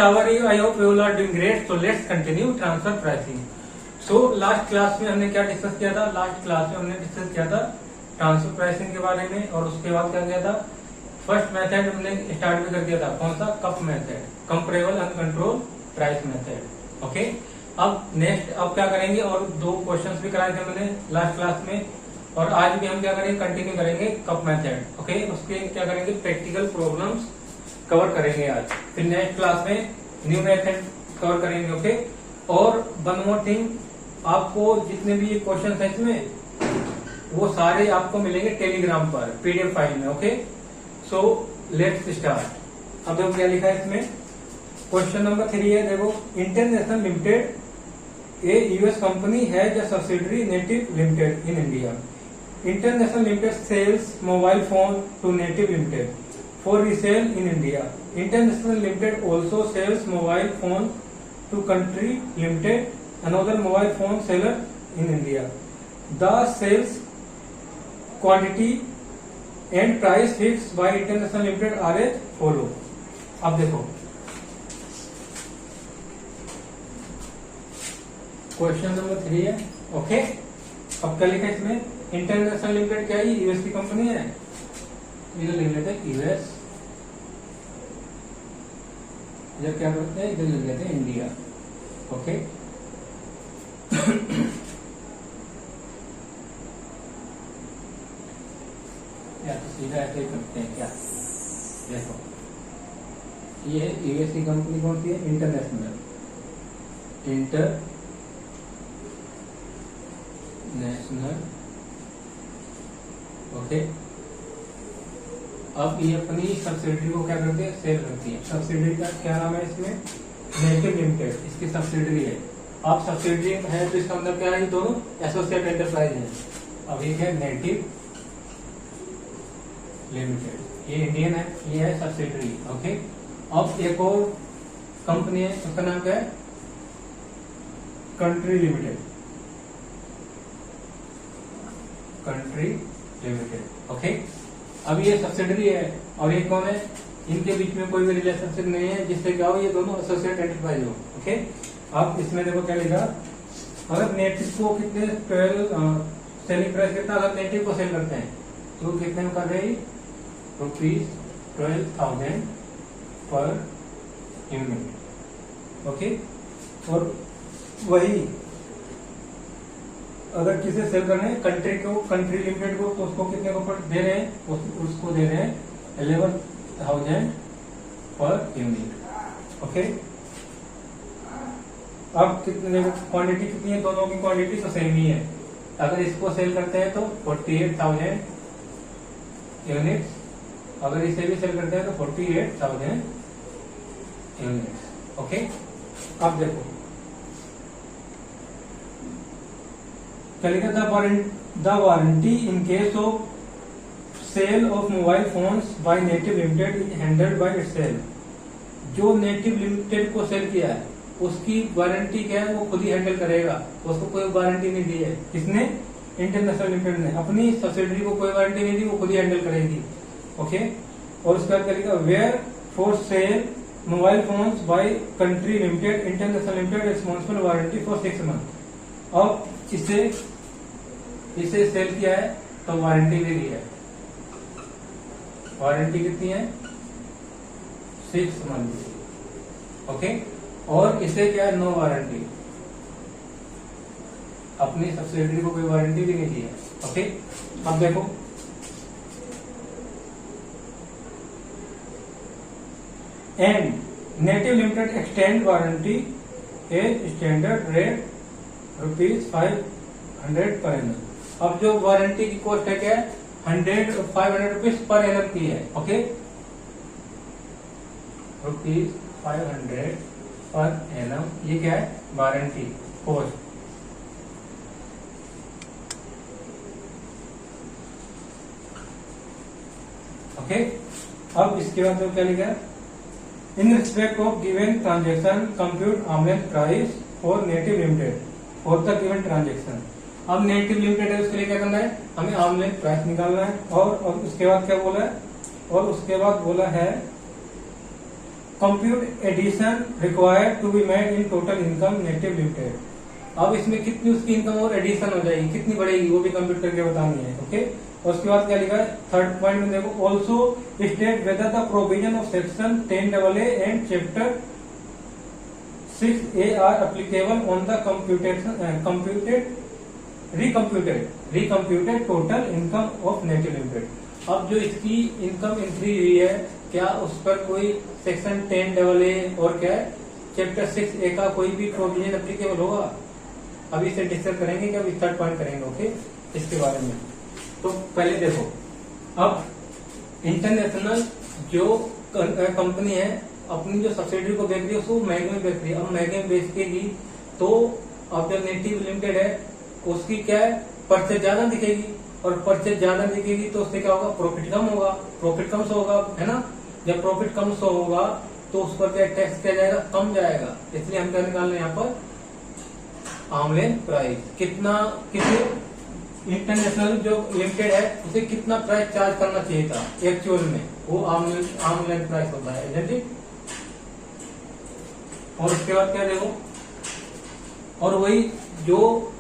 how are you? I hope you all are doing great. So let's continue transfer pricing. So last class में हमने क्या discuss किया था? Last class में हमने डिस्कस किया था ट्रांसफर प्राइसिंग के बारे में, और उसके बाद क्या किया था? फर्स्ट मेथड हमने स्टार्ट भी कर दिया था, कौन सा? CUP method, comparable uncontrol price method. Okay, अब नेक्स्ट अब क्या करेंगे, और दो क्वेश्चंस भी कराए थे मैंने लास्ट क्लास में, और आज भी हम क्या करेंगे, कंटिन्यू करेंगे कप मेथड। ओके, उसके क्या करेंगे, प्रैक्टिकल प्रॉब्लम्स कवर करेंगे आज। फिर नेक्स्ट क्लास में न्यू मेथड कवर करेंगे। ओके, और वन मोर थिंग, आपको जितने भी ये क्वेश्चन है इसमें वो सारे आपको मिलेंगे टेलीग्राम पर पीडीएफ फाइल में। Okay, so let's start. अब देखो क्या लिखा है इसमें, क्वेश्चन नंबर 3 है। देखो, international limited a US company has a subsidiary native limited in India. International limited sells mobile phone to native limited for resale in India. International Limited also sells mobile phone to Country Limited, another mobile phone seller in India. The sales quantity and price fixed by International Limited are as follow. अब देखो question number 3 है। Okay, अब क्या लिखा है इसमें, international limited क्या है? यूएस की कंपनी है, इधर लिख लेते हैं यूएस, इधर क्या करते हैं, इधर लिख लेते हैं इंडिया। ओके, या तो सीधा ऐसे ही करते हैं क्या? देखो, ये यूएस की कंपनी कौन सी है? इंटरनेशनल ओके, अब ये अपनी सब्सिडरी को क्या करती है? सेल करती है। सब्सिडरी का क्या नाम है इसमें? नेटिव लिमिटेड, इसकी सब्सिडरी है। अब सब्सिडरी है तो इसका मतलब क्या है? ये दोनों एसोसिएट एंटरप्राइज है। अब ये है नेटिव लिमिटेड, ये इंडियन है, ये है सब्सिडरी। ओके, अब एक और कंपनी है, उसका नाम क्या है? Country limited, country limited. Okay, अब ये सब्सिडरी है और ये कौन है? इनके बीच में कोई भी रिलेशनशिप नहीं है, जिससे क्या हो, ये दोनों एसोसिएट एंटरप्राइज हो। ओके, अब इसमें देखो क्या लिखा, अगर नेटिव को कितने 12 सेलिंग प्राइस कितना, अगर नेटिव को सेल करते हैं तो कितने में कर रहे हैं? ₹12,000 पर यूनिट। ओके, और वही अगर किसे सेल कर रहे हैं, कंट्री को, कंट्री लिमिटेड को, तो उसको कितने को दे रहे हैं? उसको दे रहे हैं 11,000 पर यूनिट। ओके, अब कितने क्वांटिटी कितनी है? दोनों की क्वांटिटी तो सेम ही है। अगर इसको सेल करते हैं तो 48,000 यूनिट्स, अगर इसे भी सेल करते हैं तो 48,000 यूनिट्स। ओके, अब देखो the warranty in case of sale of mobile phones by native limited is handled by itself. जो नेटिव लिमिटेड को सेल किया है उसकी वारंटी क्या है? वो खुद ही हैंडल करेगा, उसको कोई वारंटी नहीं दी है। किसने? इंटरनेशनल लिमिटेड ने। अपनी सब्सिडरी को कोई वारंटी नहीं दी, वो खुद ही हैंडल करेगी। ओके, और उसके बाद क्या लिखा, where for sale mobile phones by country limited international limited responsible warranty for 6 month. अब इसे सेल किया है तो वारंटी भी दी है। वारंटी कितनी है? 6 मंथ। ओके, और इसे क्या है? नो वारंटी, अपनी सब्सिडरी को कोई वारंटी भी नहीं दी है। ओके, अब देखो and native limited extend warranty as standard rate ₹500 per annum. अब जो वारंटी की कॉस्ट है क्या है? 500 रुपीज पर एनम की है। ओके, ₹500 पर एनम, ये क्या है? Warranty cost. ओके, अब इसके बाद तो क्या लिखा है, in respect of given transaction compute arm's length price for Native Limited for the given transaction. अब नेटिव लिमिटेड है, उसके लिए क्या करना है? हमें आर्मलेंथ प्राइस निकालना है, और उसके बाद क्या बोला है? और उसके बाद बोला है compute addition required to be made in total income native limited. अब इसमें कितनी उसकी इनकम और एडिशन हो जाएगी, कितनी बढ़ेगी, वो भी कंप्यूट करके बतानी है। ओके, और उसके बाद क्या लिखा है थर्ड पॉइंट में देखो, also state whether the provision of section 10AA and chapter 6A are applicable on the recomputed total income of native limited. अब जो इसकी इनकम एंट्री हुई है, क्या उस पर कोई सेक्शन 10AA और क्या है चैप्टर 6A का कोई भी प्रोविजन एप्लीकेबल होगा? अभी इसे डिस्कस करेंगे जब थर्ड पॉइंट करेंगे। ओके, इसके बारे में तो पहले देखो, अब इंटरनेशनल जो कंपनी है अपनी जो सब्सिडरी को बेच रही है उसको महंगे में बेच रही है। अब महंगे में बेचेगी तो अब जो नेटिव लिमिटेड है उसकी क्या है परचेज ज्यादा दिखेगी, और परचेज ज्यादा दिखेगी तो उससे क्या होगा, प्रॉफिट कम होगा। प्रॉफिट कम से होगा, है ना। जब प्रॉफिट कम से होगा तो उस पर क्या टैक्स क्या जाएगा, कम जाएगा। इसलिए हम क्या निकाल रहे हैं यहाँ पर आर्मलेन प्राइस, कितने इंटरनेशनल जो लिमिटेड है उसे कितना प्राइस चार्ज करना चाहिए था एक्चुअल में, वो आर्मलेन प्राइस होता है, isn't it? और उसके बाद क्या देखो, और वही जो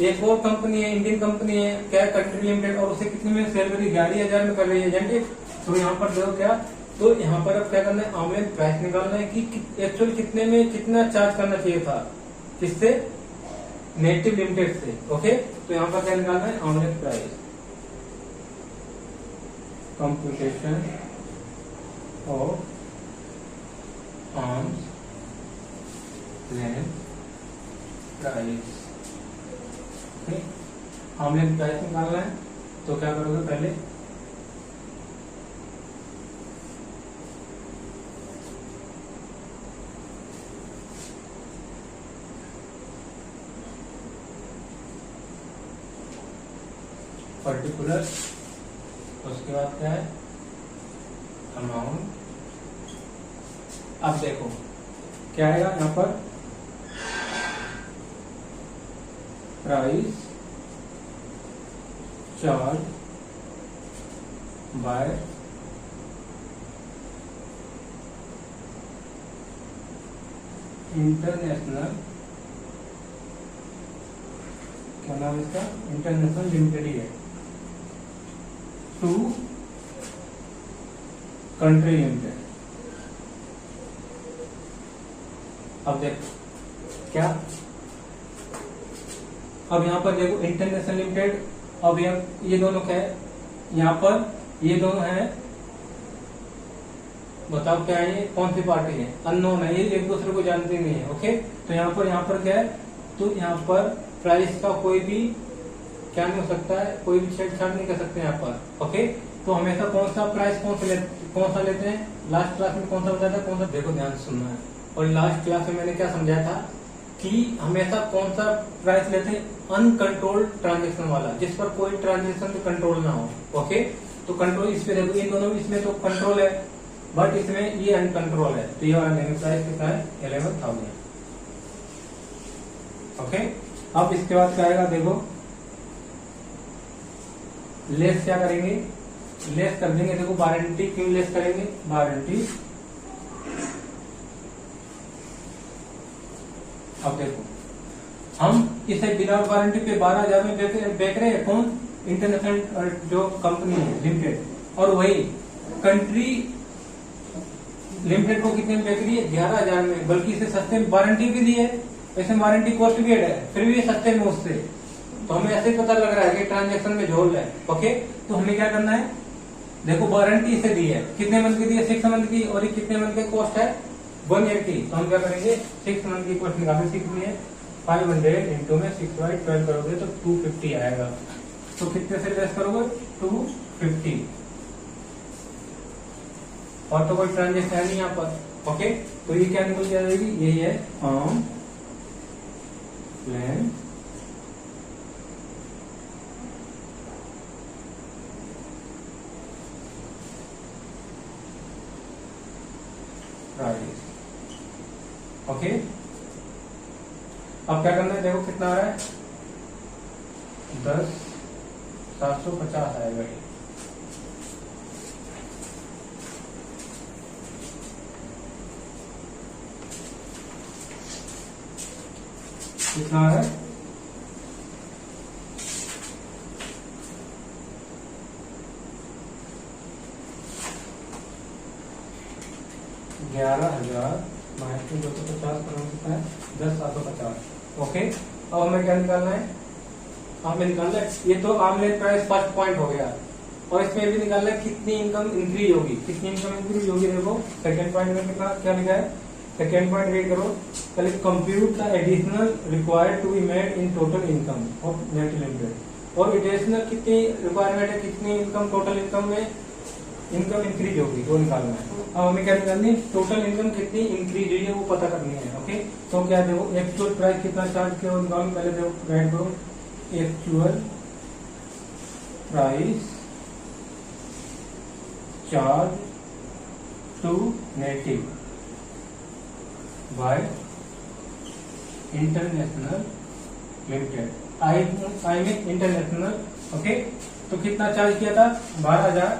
एक और कंपनी है, इंडियन कंपनी है क्या, कंट्री लिमिटेड, और उसे कितने में सेल करी, 11,000 में कर रही है, isn't it? तो यहाँ पर देखो क्या, तो यहाँ पर अब क्या करना है, आर्मलेन प्राइस निकालना है कि एक्चुअल कितने में कितना चार्ज करना चाहिए था, किससे, नेटिव लिमिटेड से। ओके, तो यहाँ पर क्या निकालना है, arm's length price, computation of arm's length price. Arm's length price निकालना है तो क्या करोगे, पहले पर्टिकुलर, उसके बाद क्या है अमाउंट। अब देखो क्या आएगा यहाँ पर, प्राइस चार्ज बाय इंटरनेशनल, क्या नाम है इसका, इंटरनेशनल लिमिटेड ही है, टू कंट्री लिमिटेड। अब देखो क्या, अब यहाँ पर देखो इंटरनेशनल लिमिटेड, अब ये दोनों क्या है, यहाँ पर ये दोनों है, बताओ क्या है, ये कौन सी पार्टी है, अननोन है, ये एक दूसरे को जानते नहीं है। ओके, तो यहाँ पर क्या है, तो यहाँ पर प्राइस का कोई भी क्या नहीं हो सकता है, कोई भी छेड़छाड़ नहीं कर सकते यहाँ पर। ओके, तो हमेशा कौन सा प्राइस कौन सा लेते हैं, लास्ट क्लास में कौन सा बताया था, कौन सा, देखो ध्यान से सुनना है। और लास्ट क्लास में मैंने क्या समझाया था कि हमेशा कौन सा प्राइस लेते हैं, अनकंट्रोल्ड ट्रांजेक्शन वाला, जिस पर कोई ट्रांजेक्शन कंट्रोल ना हो। ओके, तो कंट्रोल इस पे देखो, इन दोनों में इसमें तो कंट्रोल है बट इसमें ये अनकंट्रोल है, तो ये वाला लेंगे, प्राइस कितना है 11,000। ओके, अब इसके बाद क्या आएगा, देखो लेस क्या करेंगे, लेस कर देंगे, देखो वारंटी, क्यों लेस करेंगे, वारंटी। अब देखो हम इसे विदाउट वारंटी पे 12,000 में बेच रहे हैं, कौन, इंटरनेशनल जो कंपनी है लिमिटेड, और वही कंट्री लिमिटेड को कितने में बेच रही है, 11,000 में, बल्कि इसे सस्ते में वारंटी भी दी है, ऐसे वारंटी कॉस्ट भी है, फिर भी सस्ते में उससे, तो हमें ऐसे पता लग रहा है कि ट्रांजेक्शन में झोल है। ओके, तो हमें क्या करना है, देखो वारंटी इसे दी है, कितने मंथ की दी है, 6 मंथ की, और ये कितने मंथ की कॉस्ट है, 1 ईयर की, तो हम क्या करेंगे 6 मंथ की कॉस्ट निकालते, कितनी है 500 इंटू में 6/12 करोगे तो 250 आएगा, तो कितने से लेस करोगे 250, और तो कोई ट्रांजेक्शन है नहीं यहाँ पर। ओके, तो ये क्या निकल जाएगी, यही है आर्म लेंथ प्राइस। ओके, अब क्या करना है, देखो कितना आ रहा है, 10,750 आएगा ये। कितना है 11,000 माइनस 250 कितना है 10,750। ओके, अब हमें क्या निकालना है, हमें निकालना है, ये तो आर्मलेस प्राइस फर्स्ट पॉइंट हो गया, और इसमें भी निकालना है कितनी इनकम इंक्रीज होगी, कितनी इनकम इंक्रीज होगी। देखो सेकंड पॉइंट में कितना क्या लिखा है, सेकंड पॉइंट रीड करो पहले, compute the additional required to be made in total income of net limited. और एडिशनल कितनी रिक्वायरमेंट है, कितनी इनकम टोटल इनकम में इनकम इंक्रीज होगी वो निकालना है। अब हमें क्या निकालनी है, टोटल इनकम कितनी इंक्रीज हुई है वो पता करनी है। ओके, तो क्या देखो एक्चुअल प्राइस कितना चार्ज किया वो निकालो, पहले देखो राइट करो actual price charge to native by international limited, I mean international. Okay, तो कितना चार्ज किया था 12,000,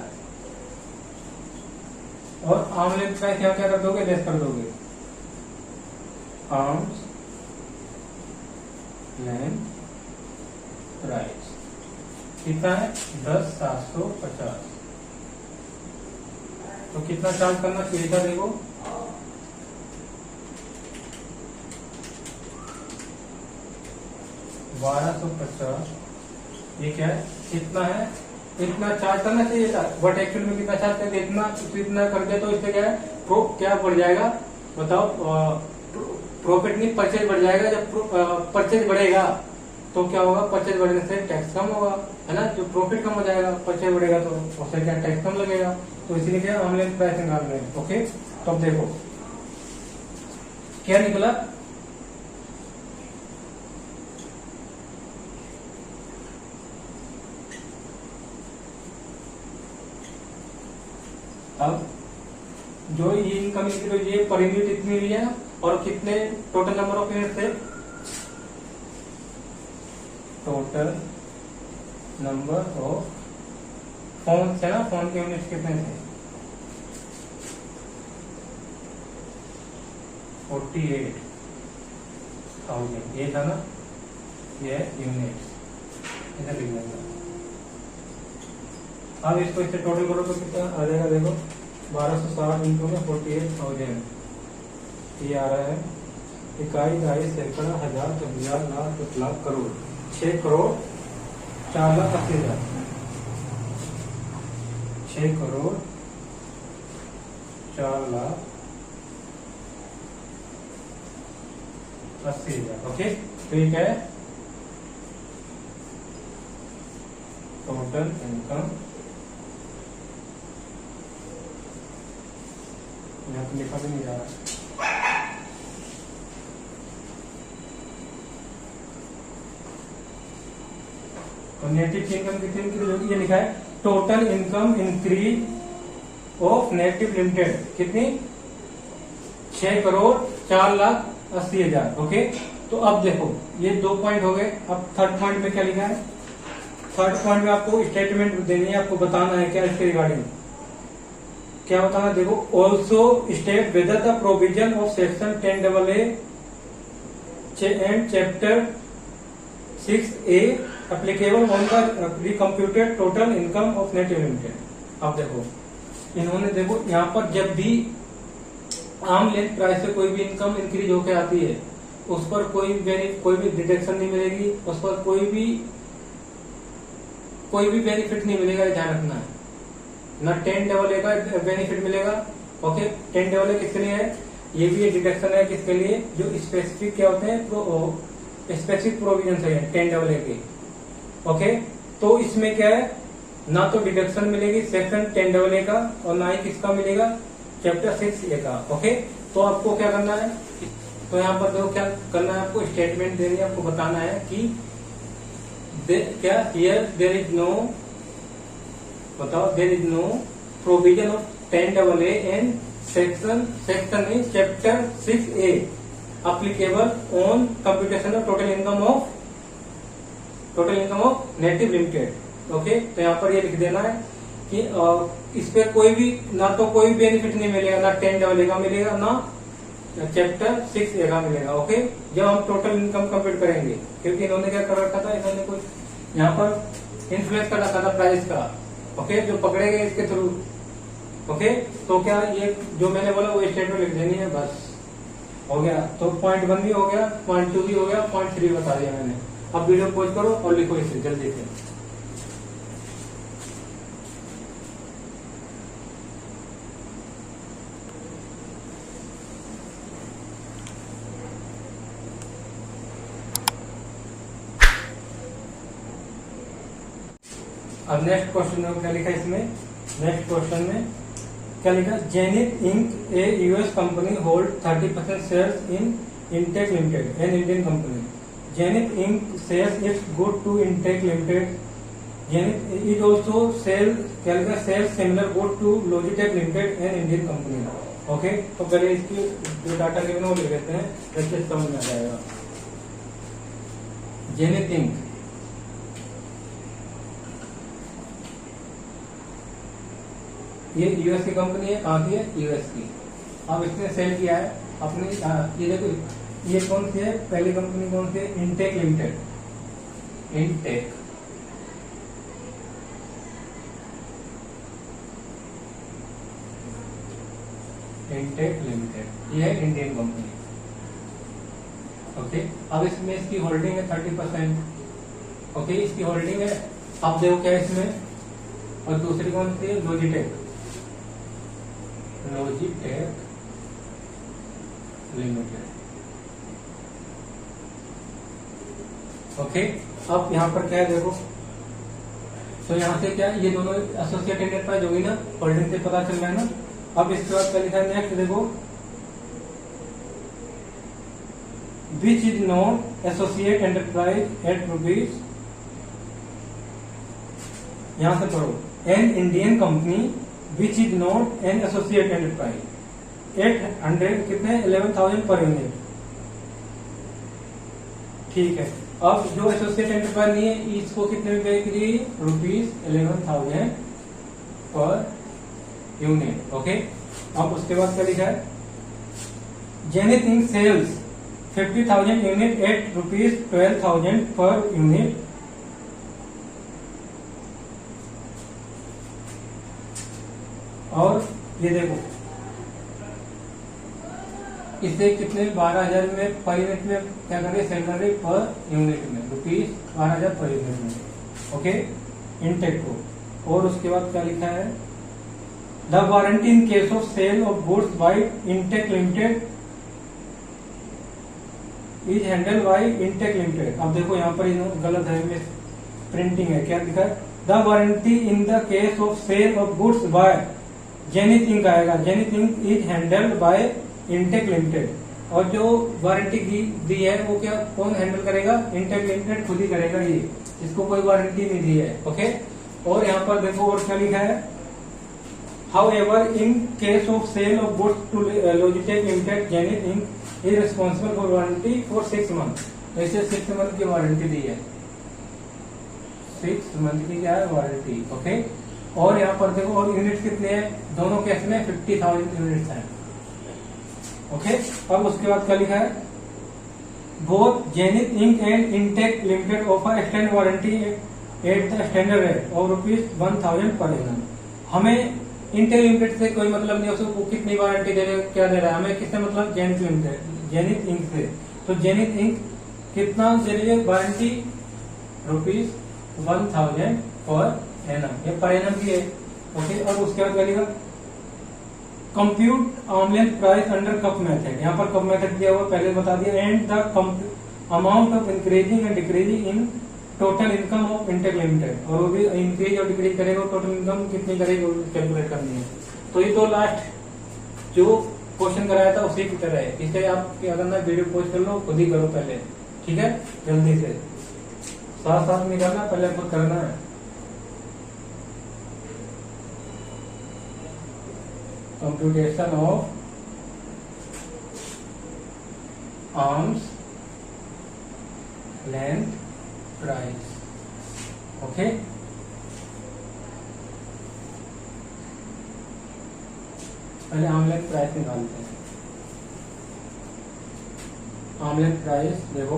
और आर्मलेस प्राइस यहाँ क्या कर दोगे, लेस कर दोगे, आर्म्स लेंथ प्राइस कितना है 10,750। तो कितना चार्ज करना चाहिए था, देखो 1250, ये क्या है, इतना है, इतना चार्ज करना चाहिए था, बट एक्चुअल में कितना चार्ज करके इतना कर दे, तो इससे क्या है क्या बढ़ जाएगा बताओ, प्रॉफिट नहीं परचेज बढ़ जाएगा। जब परचेज बढ़ेगा तो क्या होगा, परचेज बढ़ने से टैक्स कम होगा, है ना, जो प्रॉफिट कम हो जाएगा, परचेज बढ़ेगा तो उससे क्या टैक्स कम लगेगा, तो इसीलिए क्या ऑनलाइन प्राइस निकाल रहे हैं। ओके, तो अब देखो क्या निकला, अब जो ये इनकम ये पर यूनिट इतनी हुई है, और कितने टोटल नंबर ऑफ यूनिट थे, टोटल नंबर ऑफ फोन है ना, फोन के यूनिट कितने थे 48,000, ये था ना, ये यूनिट इधर लिख देंगे। अब इसको इससे टोटल करो तो कितना आ जाएगा, देखो 1260 इंटू में 48,000, ये आ रहा है इकाई, दहाई, सैकड़ा, हजार, हजार, लाख, 10 लाख, करोड़, 6 करोड़ 4,80,000, 6 करोड़ 4,80,000। ओके, तो ये क्या है टोटल इनकम, यहाँ तो लिखा भी नहीं जा रहा, और नेटिव इनकम कितनी इंक्रीज होगी, ये लिखा है total income increase of native limited कितनी 6 करोड़ 4,80,000। ओके, तो अब देखो ये 2 पॉइंट हो गए, अब थर्ड पॉइंट में क्या लिखा है, थर्ड पॉइंट में आपको स्टेटमेंट देनी है, आपको बताना है क्या इसके रिगार्डिंग, क्या बताना है, देखो also state whether the provision of section 10AA and chapter 6A applicable on the recomputed total income of net Limited. अब देखो इन्होंने, देखो यहाँ पर जब भी आर्म लेंथ प्राइस से कोई भी इनकम इंक्रीज होकर आती है, उस पर कोई भी डिडक्शन नहीं मिलेगी, उस पर कोई भी बेनिफिट नहीं मिलेगा, ध्यान रखना है ना। 10AA का बेनिफिट मिलेगा। ओके, 10AA किसके लिए है, ये भी डिडक्शन है किसके लिए, जो स्पेसिफिक क्या होते हैं, स्पेसिफिक प्रोविजन है 10AA के। ओके, तो इसमें क्या है, ना तो डिडक्शन मिलेगी सेक्शन 10AA का, और ना ही किसका मिलेगा चैप्टर 6A का। ओके, तो आपको क्या करना है, तो यहाँ पर देखो क्या करना है, आपको स्टेटमेंट देनी है, आपको बताना है कि क्या हियर देयर इज नो, बताओ there is no provision of 10AA and section mean chapter 6A applicable on computation of total income of native limited. Okay, तो यहाँ पर ये लिख देना है कि इस पे कोई भी, ना तो कोई बेनिफिट नहीं मिलेगा, ना 10AA का मिलेगा, ना चैप्टर 6A का मिलेगा। ओके, जब हम टोटल इनकम कंप्यूट करेंगे, क्योंकि इन्होंने क्या कर रखा था, इन्होंने कुछ यहाँ पर इन्फ्लुएंस कर रखा था प्राइस का। ओके, जो पकड़े गए इसके थ्रू। ओके, तो क्या ये जो मैंने बोला वो स्टेटमेंट लिख देनी है, बस हो गया। तो पॉइंट 1 भी हो गया, पॉइंट 2 भी हो गया, पॉइंट 3 बता दिया मैंने। अब वीडियो पॉज करो और लिखो इसे जल्दी से। अब नेक्स्ट क्वेश्चन में क्या लिखा है इसमें, नेक्स्ट क्वेश्चन में क्या लिखा, Zenith Inc a US company hold 30% shares in Intech limited an Indian company. Zenith Inc sells its good to Intech limited. Zenith is also sell क्या लिखा, sells similar good to Logitech limited an Indian company. Okay, तो पहले इसकी जो data given वो लिख लेते हैं, जैसे समझ में आ जाएगा। जेनिथ इंक ये यूएस की कंपनी है, कहाँ की है, यूएस की। अब इसने सेल किया है अपनी, ये देखो ये कौन सी है, पहली कंपनी कौन सी है, intake limited. Intake intake limited, ये है इंडियन कंपनी। ओके, अब इसमें इसकी होल्डिंग है 30%। ओके, इसकी होल्डिंग है। अब देखो क्या है इसमें, और दूसरी कौन सी है, लॉजिटेक, लॉजिटेक लिमिटेड। ओके, अब यहाँ पर क्या है देखो, तो यहाँ से क्या ये दोनों एसोसिएट एंटरप्राइज होगी ना, होल्डिंग से पता चल रहा है ना। अब इसके बाद क्या लिखा है नेक्स्ट देखो, which is non associate enterprise at rupees, यहां से पढ़ो, an Indian company which is not an associate enterprise 800 कितने 11,000 पर यूनिट। ठीक है, अब जो एसोसिएट एंटरप्राइज नहीं है इसको कितने में पे करी, ₹11,000 पर यूनिट। ओके, अब उसके बाद क्या लिखा है, Zenith Inc sells 50,000 unit at ₹12,000 per unit. और ये देखो इसे कितने 12,000 में पर यूनिट में क्या करें, सेल कर रहे पर यूनिट में, ₹12,000 पर यूनिट में। ओके, इंटेक को। और उसके बाद क्या लिखा है, the warranty in case of sale of goods by Intech limited is handle by Intech limited. अब देखो यहाँ पर गलत है, प्रिंटिंग है, क्या लिखा है, the warranty in the case of sale of goods by Zenith Inc आएगा, Zenith Inc is handled by Intech Limited. और जो वारंटी दी है वो क्या कौन हैंडल करेगा, इंटेक लिमिटेड खुद ही करेगा, ये इसको कोई वारंटी नहीं दी है। ओके, और यहाँ पर देखो और क्या लिखा है, however in case of sale of goods to Logitech limited Zenith Inc is responsible for warranty for 6 month. ऐसे 6 मंथ की वारंटी दी है, 6 मंथ की क्या है वारंटी। ओके, और यहाँ पर देखो और यूनिट कितने हैं, दोनों केस में 50,000 यूनिट्स हैं। ओके, अब उसके बाद क्या लिखा है, both Zenith Inc and Intech limited offer extend warranty at the standard rate और ₹1,000 पर एनम। हमें इंटेक लिमिटेड से कोई मतलब नहीं, उसको कितनी वारंटी दे रहे हैं, क्या दे रहा है हमें, किससे मतलब, जेनिथ लिमिटेड, जेनिथ इंक से। तो जेनिथ इंक कितना दे रही है वारंटी, ₹1,000 पर एनम, ये पर एनम की है। ओके, अब उसके बाद क्या लिखा, compute arm's length price under CUP method, यहाँ पर कप मेथड दिया हुआ पहले बता दिया, and the amount of increasing and decreasing in total income of Intech Limited. और वो भी इंक्रीज और डिक्रीज करेगा, टोटल इनकम कितनी करेगी कैलकुलेट करनी है। तो ये तो लास्ट जो क्वेश्चन कराया था उसी की तरह है, इसलिए आप क्या करना, वीडियो पोस्ट कर लो, खुद ही करो पहले, ठीक है, जल्दी से, साथ साथ निकालना, पहले खुद करना है। Computation of arm's length price. Okay, पहले आर्म लेंथ प्राइस निकालते हैं। आर्म लेंथ प्राइस देखो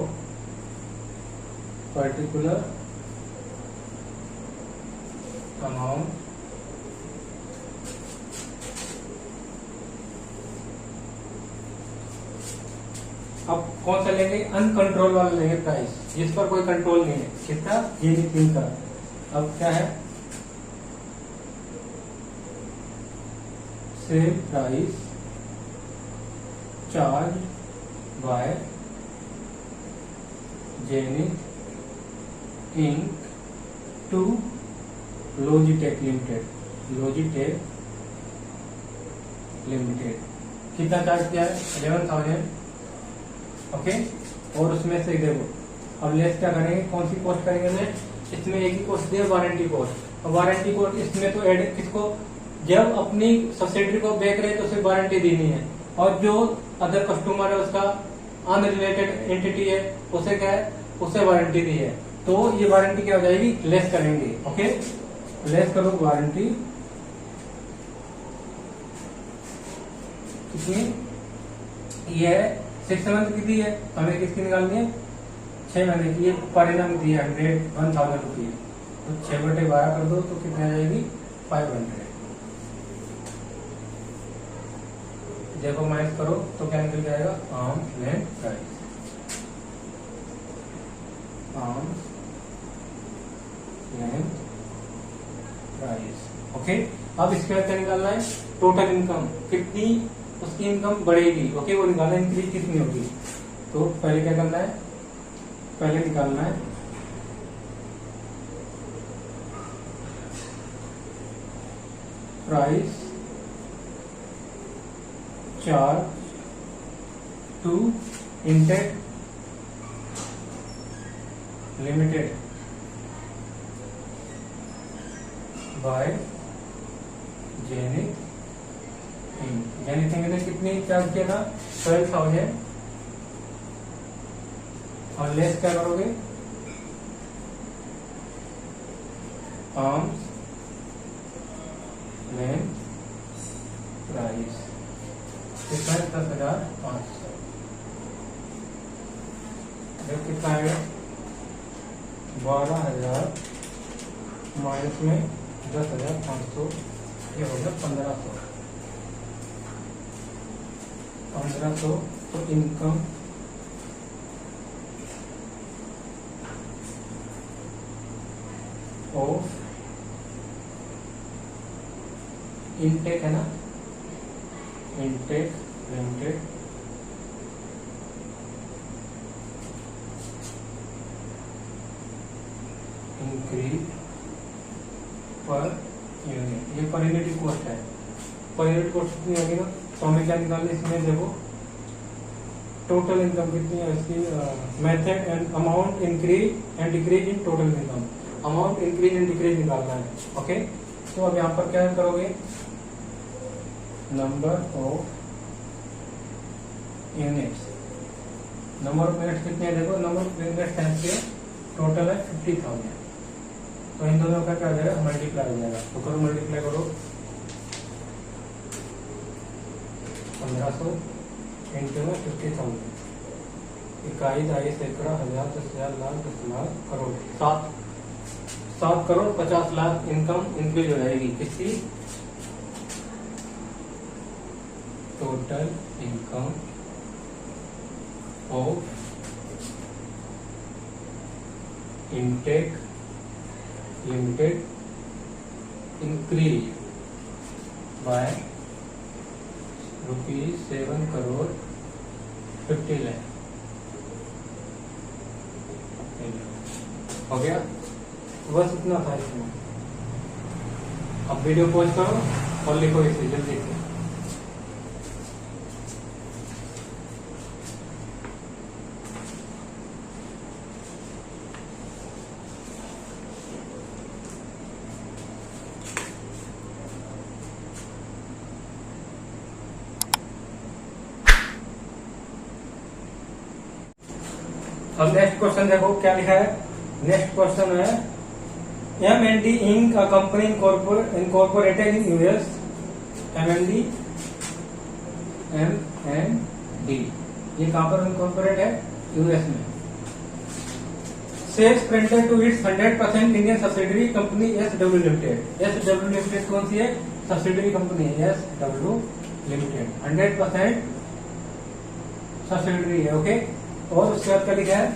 पर्टिकुलर अमाउंट अब कौन सा लेंगे, अनकंट्रोल वाला लेंगे प्राइस, जिस पर कोई कंट्रोल नहीं है, कितना ये तीन का। अब क्या है, sale price charge by Zenith Inc to Logitech limited कितना चार्ज किया है, 11,000। ओके, और उसमें से देखो अब लेस क्या करेंगे, कौन सी कॉस्ट करेंगे हमने, इसमें एक ही कॉस्ट दिया वारंटी कॉस्ट। वारंटी कॉस्ट इसमें तो एड किसको, जब अपनी सब्सिडरी को बेच रहे तो उसे वारंटी देनी है, और जो अदर कस्टमर है उसका अनरिलेटेड एंटिटी है उसे क्या है, उसे वारंटी दी है, तो ये वारंटी क्या हो जाएगी, लेस करेंगे। ओके, लेस करो वारंटी कितनी, ये 6 मंथ की दी है, हमें किसकी निकालनी है, 6 महीने की। ये परिणाम दी है 1,000 रुपये, तो 6/12 कर दो तो कितनी आ जाएगी, 500। देखो माइनस करो तो क्या निकल जाएगा, arm length price, arm length price. Okay, अब इसके बाद क्या निकालना है, टोटल इनकम कितनी, उसकी इनकम बढ़ेगी। ओके, वो निकालना, इंक्रीज कितनी होगी, तो पहले क्या करना है, पहले निकालना है price charge to Intech limited by Zenith Zenith ने कितनी चार्ज किया था, 12,000, और लेस क्या करोगे, आर्म्स लेंथ प्राइस कितना है, 10,500। जब कितना आएगा, 12,000 माइनस में 10,500, ये हो गया 1,500। तो इनकम ऑफ इनटेक है ना, intake limited increase per unit, ये पर यूनिट कॉस्ट है, पर यूनिट कॉस्ट कितनी होगी ना, तो हमें क्या निकालना है, इसमें देखो टोटल इनकम कितनी है इसकी, method and amount increase and decrease in total income, amount increase and decrease निकालना है। ओके, तो अब यहाँ पर क्या करोगे, number of units, number of units कितने हैं, देखो नंबर ऑफ यूनिट्स के टोटल है 50,000, तो इन दोनों का क्या हो जाएगा, मल्टीप्लाई हो जाएगा, तो करो मल्टीप्लाई करो, 1,500 इंटू में 50,000, इकाई, दहाई, सैकड़ा, हजार, 10,000, लाख, 10 लाख, करोड़, 7 करोड़ 50 लाख इनकम इंक्रीज हो जाएगी किसकी, total income of intake limited increase by ₹7 crore 50 lakh. हो गया, बस इतना था इसमें। अब वीडियो पॉज करो और लिखो इसे जल्दी से। अब नेक्स्ट क्वेश्चन देखो क्या लिखा है, नेक्स्ट क्वेश्चन है M&D Inc. a company incorporated in US, M&D ये कहां पर इनकॉर्पोरेट है? यूएस में। Sells printed to its 100% Indian subsidiary company SW limited. SW limited कौन सी है? सब्सिडरी कंपनी है एसडब्ल्यू लिमिटेड, 100% सब्सिडरी है। ओके, और उसके बाद क्या लिखा है?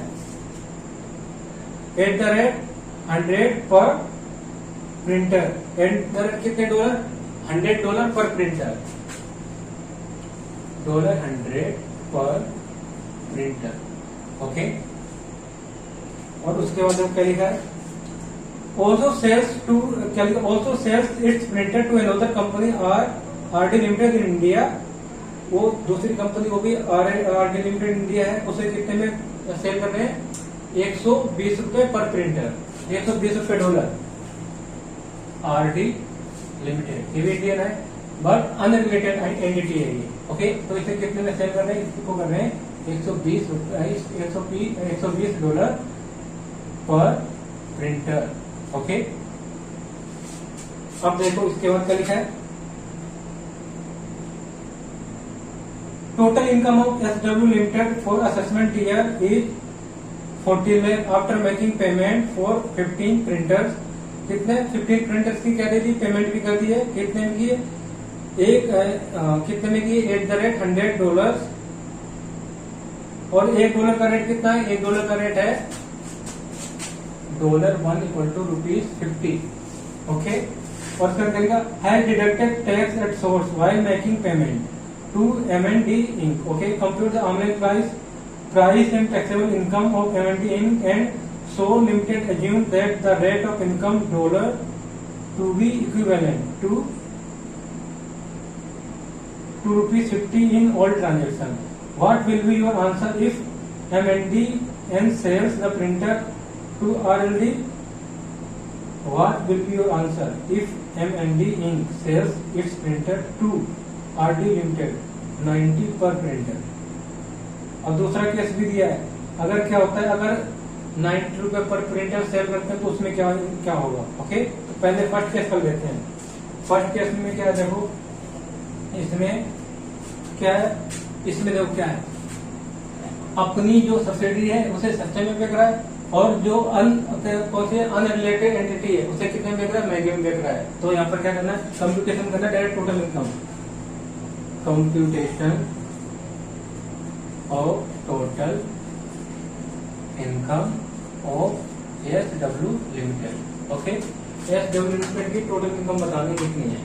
@100 पर प्रिंटर। कितने डॉलर? $100 पर प्रिंटर, $100 पर प्रिंटर। ओके, और उसके बाद क्या लिखा है? Also sells its printer to another company RD limited in India. वो दूसरी कंपनी, वो भी आरडी लिमिटेड इंडिया है, उसे कितने में सेल कर रहे हैं? $120 पर प्रिंटर, $120 आरडी लिमिटेड। ये भी इंडियन है बट अनरिलेटेड एंटिटी है ये। ओके, तो इसे कितने में सेल कर रहे हैं? इसको कर रहे हैं $120 पर प्रिंटर। ओके, अब देखो इसके बाद क्या लिखा है? Total income of SW limited for assessment year is 40 lakh after making payment for 15 printers. कितने? 15 प्रिंटर्स की कह दी, पेमेंट भी कर दी है। कितने में की? कितने में की? $100 और $1 का रेट कितना है? $1 का रेट है $1 = ₹50। ओके, और फिर करेगा has deducted tax at source while making payment to M&D Inc. Okay, compute the arm length price and taxable income of M&D Inc. And so limited assume that the rate of income dollar to be equivalent to ₹50 in all transactions. What will be your answer if M&D Inc. sells the printer to RLD? What will be your answer if M&D Inc. sells its printer to RD Limited 90 per printer? और दूसरा case भी दिया है, अगर क्या होता है, अगर ₹90 पर प्रिंटर सेल करते हैं तो उसमें क्या होगा? ओके, तो पहले फर्स्ट केस कर लेते हैं। फर्स्ट केस में क्या है? देखो इसमें क्या है? इसमें देखो क्या है, अपनी जो सब्सिडी है उसे सस्ते में बेच रहा है, और जो अनरिलेटेड एंटिटी है उसे कितने में बेच रहा है? महंगे में बेच रहा है। तो यहाँ पर क्या करना है? कंप्यूटेशन करना है, direct total income, computation of total income of SW limited. Okay, SW limited की टोटल इनकम बतानी कितनी है?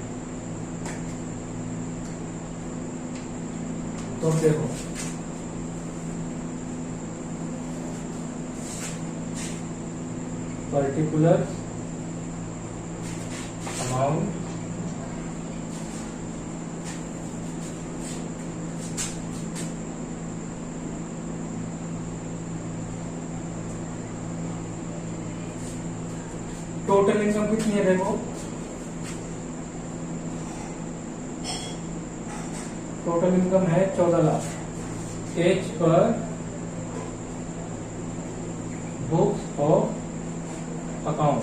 तो देखो पर्टिकुलर अमाउंट टोटल इनकम कितनी है? देखो टोटल इनकम है 14 lakh as per books of account.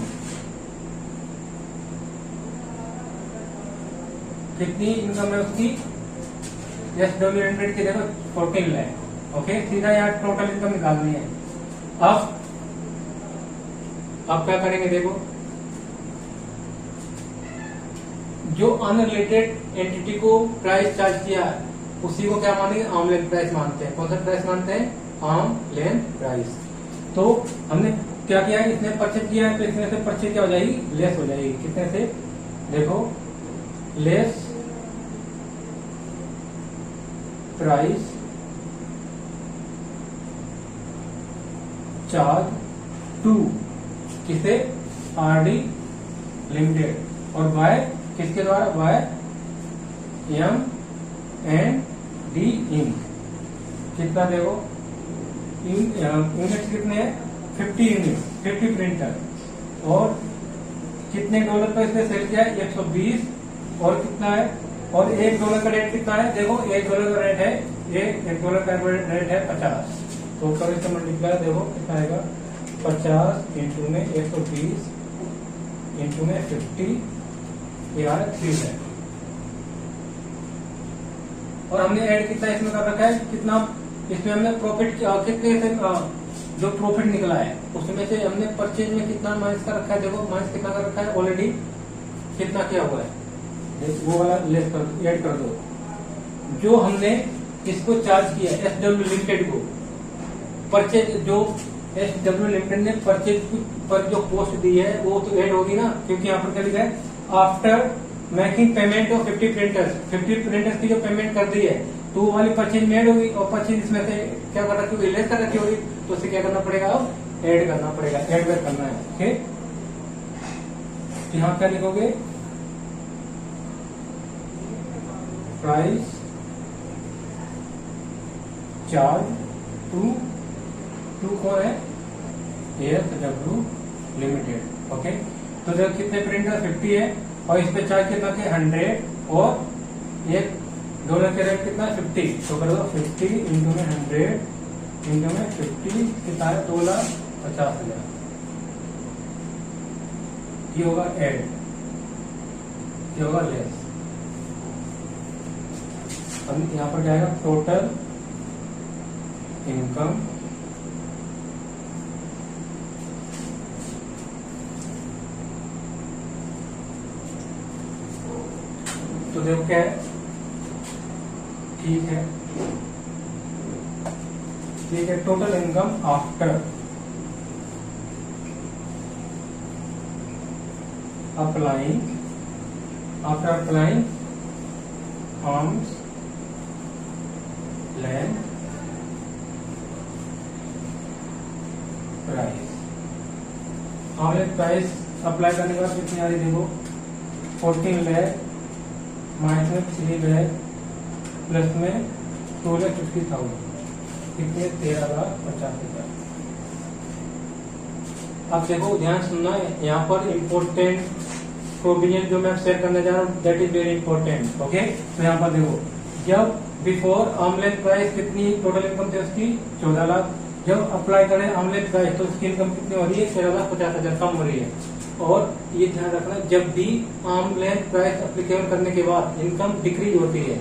कितनी इनकम है उसकी? एसडब्ल्यू लिमिटेड की देखो 14 लाख। ओके, सीधा यहाँ टोटल इनकम निकालनी है। अब क्या करेंगे? देखो जो अनरिलेटेड एंटिटी को प्राइस चार्ज किया उसी को क्या मानेंगे? आर्म लेंथ प्राइस मानते हैं। कौन सा प्राइस मानते हैं? Arm length price. तो हमने क्या किया है? इसने परचेज किया है तो इसमें से परचेज क्या हो जाएगी? लेस हो जाएगी। कितने से? देखो लेस प्राइस चार्ज टू किसे? आरडी लिमिटेड, और बाय किसके द्वारा? By M&D Inc. कितना देखो यूनिट्स कितने हैं? 50 यूनिट, 50 प्रिंटर, और कितने डॉलर पर इसने सेल किया है? 120, और कितना है? और $1 का रेट कितना है? देखो $1 का रेट है, $1 का रेट है 50, तो ऊपर इसका मल्टीप्लाई देखो कितना आएगा? 50 इंटू में 120 इंटू में 50, ये आ रहा है 3 है। और हमने ऐड कितना इसमें कर रखा है? कितना? इसमें हमने प्रॉफिट कितने से जो प्रॉफिट निकला है उसमें से हमने परचेज में कितना माइनस का रखा है, देखो माइनस कितना का रखा है ऑलरेडी, कितना किया हुआ है, वो वाला लेस कर ऐड कर दो। जो हमने इसको चार्ज किया SW लिमिटेड को परचेज, जो SW लिमिटेड ने परचेज पर जो कॉस्ट दी है वो तो ऐड होगी ना, क्योंकि यहाँ पर क्या लिखा है after making payment of 50 printers की जो पेमेंट कर दी है तो वो वाली परचेज में ऐड होगी, और परचेज इसमें से क्या कर रखी होगी, लेस कर रखी होगी, तो उसे क्या करना पड़ेगा, अब ऐड करना पड़ेगा, ऐड बैक करना है। ओके, यहाँ क्या लिखोगे, प्राइस चार्ज टू कौन है, SW लिमिटेड। ओके, तो जब कितने प्रिंटर 50 है और इस पे चार्ज कितना के 100 और एक डॉलर के रेट कितना 50, तो कर दो 50 इंटू में 100 इंटू में 50 कितना है 2,50,000, ये होगा एड, ये होगा लेस। अब यहाँ पर जाएगा टोटल इनकम तो देखो क्या है, ठीक है, ठीक है, total income after applying arms length price. Arms price apply करने के बाद कितनी आ रही, देखो 14 लाख माइनस में 3 लाख प्लस में 2,50,000 कितने 13,50,000। अब देखो ध्यान सुनना है, यहाँ पर इम्पोर्टेंट प्रोविजन जो मैं शेयर करने जा रहा हूँ that is very important. Okay, तो यहाँ पर देखो जब बिफोर आर्मलेस प्राइस कितनी टोटल इनकम थी उसकी 14 लाख, जब अप्लाई करें आर्मलेस प्राइस तो उसकी इनकम कितनी हो रही है 13,50,000 कम हो रही है। और ये ध्यान रखना जब भी आर्मलेस प्राइस अप्लीकेबल करने के बाद इनकम डिक्रीज होती है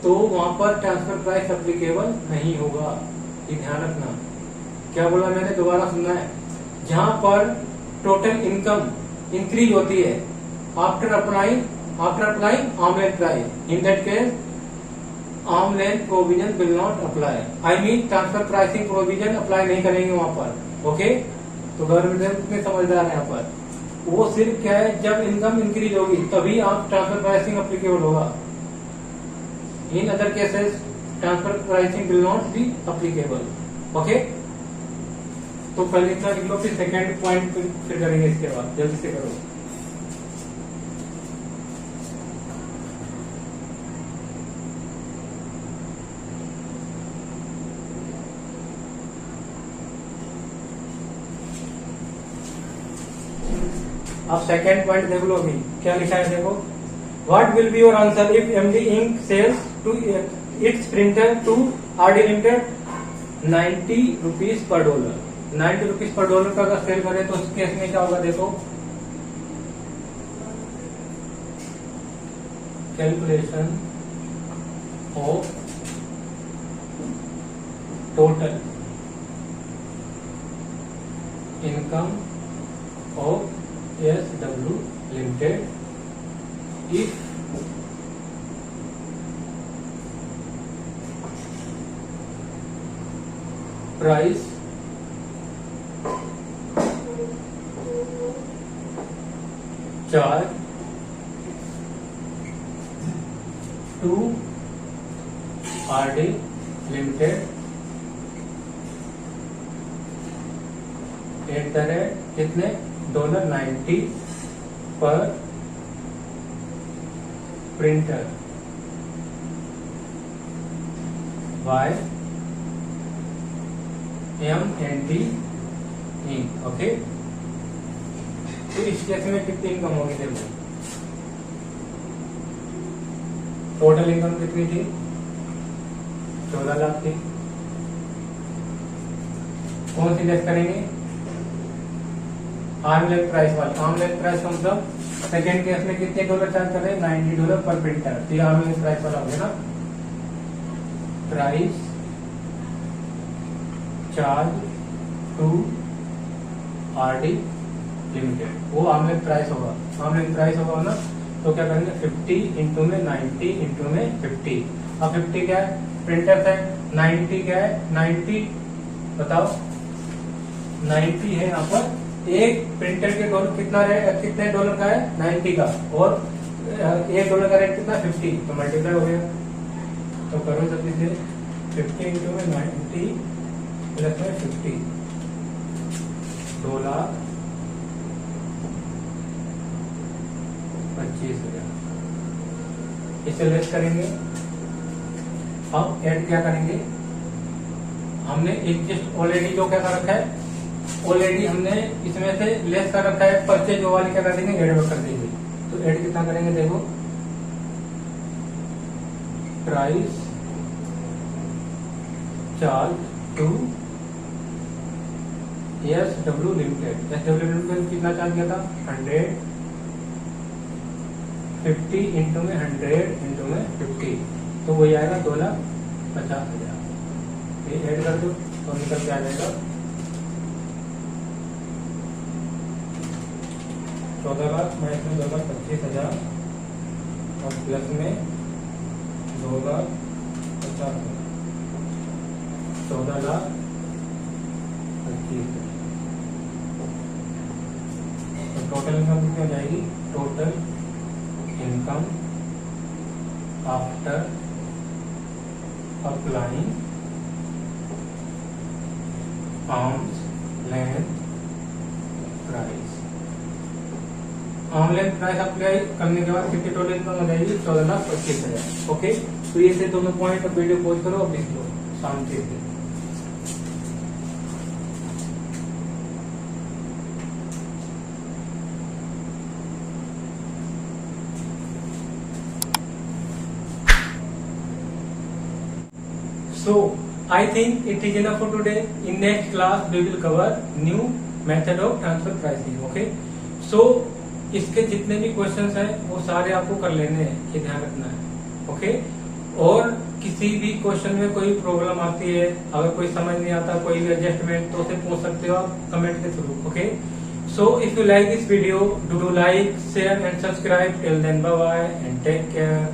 तो वहां पर ट्रांसफर प्राइस अप्लीकेबल नहीं होगा, ये ध्यान रखना। क्या बोला मैंने, दोबारा सुनना है, जहां पर टोटल इनकम इंक्रीज होती है after applying armless price, in that case armless provision will not apply, I mean transfer pricing provision apply नहीं करेंगे वहां पर। ओके, तो गवर्नमेंट कितने समझदार है यहाँ पर, वो सिर्फ क्या है जब इनकम इंक्रीज होगी तभी आप ट्रांसफर प्राइसिंग अप्लीकेबल होगा, in other cases transfer pricing will not be applicable. Okay, तो पहले इतना लिख लो, फिर सेकेंड पॉइंट फिर करेंगे इसके बाद, जल्दी से करो। अब सेकेंड पॉइंट देख लो, अभी क्या लिखा है देखो, what will be your answer if MD Inc sells to its printer to RD limited 90 rupees per dollar, 90 rupees per dollar का अगर सेल करें तो उस केस में क्या होगा, देखो calculation of total income of SW limited if price charge to RD limited at the rate कितने $90 per printer by MND Inc. Okay, तो इस केस में कितनी इनकम होगी, देखो टोटल इनकम कितनी थी 14 लाख थी, कौन सी लेस करेंगे, आर्मलेस प्राइस वाली, आर्मलेस प्राइस का मतलब सेकेंड केस में कितने डॉलर चार्ज कर रहे हैं $90 पर प्रिंटर, तो आर्मलेस प्राइस वाला हो गया ना, price charge to RD limited, वो आर्म लेंथ प्राइस होगा, आर्म लेंथ प्राइस होगा ना। तो क्या करेंगे 50 इंटू में 90 इंटू में 50। अब 50 क्या है, प्रिंटर है, 90 क्या है, 90 बताओ 90 है यहाँ पर। एक प्रिंटर के डॉलर कितना रेट, कितने डॉलर का है, 90 का, और $1 का रेट कितना 50, तो मल्टीप्लाई हो गया। तो करो जल्दी से 50 इंटू में 90 प्लस में 50, $2,25,000। इसे लेस करेंगे। अब ऐड क्या करेंगे, हमने एडजस्ट ऑलरेडी जो क्या कर रखा है, ऑलरेडी हमने इसमें से लेस कर रखा है, परचेज वाली क्या कर देंगे, ऐड कर देंगे। तो ऐड कितना करेंगे, देखो price charge to SW limited. SW limited कितना चार्ज किया था, 150 इंटू में 100 इंटू में 50, तो वही आएगा 2,50,000। ये ऐड कर दो तो निकल के आ जाएगा 14 लाख माइनस में 2,25,000 और प्लस में 2,50,000, 14,25,000। तो टोटल इनकम कितनी हो जाएगी, total income after applying arms length price. Arm length price apply करने के बाद कितनी टोटल इनकम हो जाएगी, 14,25,000। ओके, तो ये से दोनों पॉइंट वीडियो पॉज करो और लिख लो शांति से। So I think it is enough for today. In next class we will cover new method of transfer pricing. Okay. So इसके जितने भी क्वेश्चंस हैं वो सारे आपको कर लेने हैं, ये ध्यान रखना है। ओके। और किसी भी क्वेश्चन में कोई प्रॉब्लम आती है, अगर कोई समझ नहीं आता, कोई भी एडजस्टमेंट, तो उसे पूछ सकते हो आप कमेंट के through. Okay. So if you like this video, do like, share and subscribe. Till then, bye bye and take care.